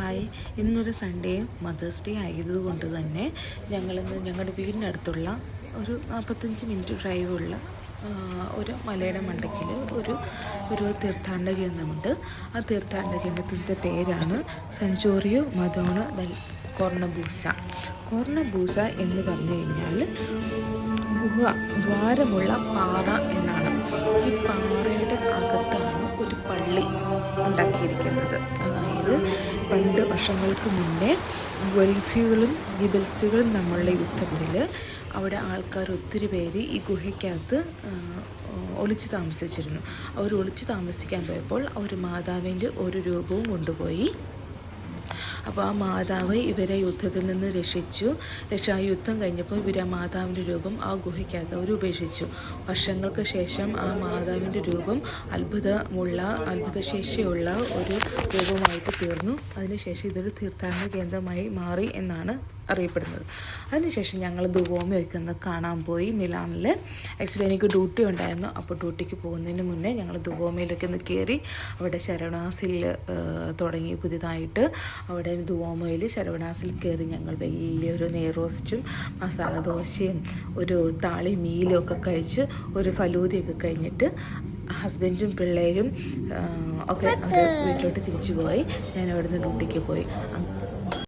Hi, ഇന്നൊരു Sunday mothers day ആയതുകൊണ്ട് തന്നെ ഞങ്ങളിന്ന് ഞങ്ങളുടെ വീടിനടുത്തുള്ള ഒരു 45 മിനിറ്റ് ഡ്രൈവുള്ള ഒരു മലയുടെ മണ്ടയ്ക്കിൽ ഒരു തീർത്ഥാടന കേന്ദ്രമുണ്ട്. ആ തീർത്ഥാടന കേന്ദ്രത്തിൻ്റെ പേരാണ് സഞ്ചോറിയോ മദോണ ദൽ കോർണബൂസ. കോർണബൂസ എന്ന് പറഞ്ഞു കഴിഞ്ഞാൽ ഗുഹ, ദ്വാരമുള്ള പാറ എന്നാണ്. ഈ പാറയുടെ അകത്താണ് ഒരു പള്ളി ഉണ്ടാക്കിയിരിക്കുന്നത്. അതായത് പണ്ട് വർഷങ്ങൾക്ക് മുന്നേ ഗൾഫികളും ഗിബൽസുകളും തമ്മിലുള്ള യുദ്ധത്തിൽ അവിടെ ആൾക്കാർ ഒത്തിരി പേര് ഈ ഗുഹയ്ക്കകത്ത് ഒളിച്ച് താമസിച്ചിരുന്നു. അവർ ഒളിച്ച് താമസിക്കാൻ പോയപ്പോൾ അവർ മാതാവിൻ്റെ ഒരു രൂപവും കൊണ്ടുപോയി. അപ്പോൾ ആ മാതാവ് ഇവരെ യുദ്ധത്തിൽ നിന്ന് രക്ഷിച്ചു. ആ യുദ്ധം കഴിഞ്ഞപ്പോൾ ഇവർ ആ മാതാവിൻ്റെ രൂപം ആ ഗുഹയ്ക്കകത്ത് അവർ ഉപേക്ഷിച്ചു. വർഷങ്ങൾക്ക് ശേഷം ആ മാതാവിൻ്റെ രൂപം അത്ഭുതശേഷിയുള്ള ഒരു രൂപമായിട്ട് തീർന്നു. അതിനുശേഷം ഇതൊരു തീർത്ഥാടന കേന്ദ്രമായി മാറി എന്നാണ് അറിയപ്പെടുന്നത്. അതിനുശേഷം ഞങ്ങൾ ദുവോമയൊക്കെ ഒന്ന് കാണാൻ പോയി മിലാനിൽ. ആക്ച്വലി എനിക്ക് ഡ്യൂട്ടി ഉണ്ടായിരുന്നു. അപ്പോൾ ഡ്യൂട്ടിക്ക് പോകുന്നതിന് മുന്നേ ഞങ്ങൾ ദുവോമയിലൊക്കെ ഒന്ന് കയറി. അവിടെ ശരവണാസിൽ തുടങ്ങി പുതിയതായിട്ട്. അവിടെ ദുവോമയിൽ ശരവണാസിൽ കയറി ഞങ്ങൾ വലിയൊരു നെയ്റോസ്റ്റും മസാല ദോശയും ഒരു താളി മീലും ഒക്കെ കഴിച്ച് ഒരു ഫലൂദയൊക്കെ കഴിഞ്ഞിട്ട് ഹസ്ബൻഡും പിള്ളേരും ഒക്കെ അവർ വീട്ടിലോട്ട് തിരിച്ചു പോയി. ഞാൻ അവിടുന്ന് ഡ്യൂട്ടിക്ക് പോയി.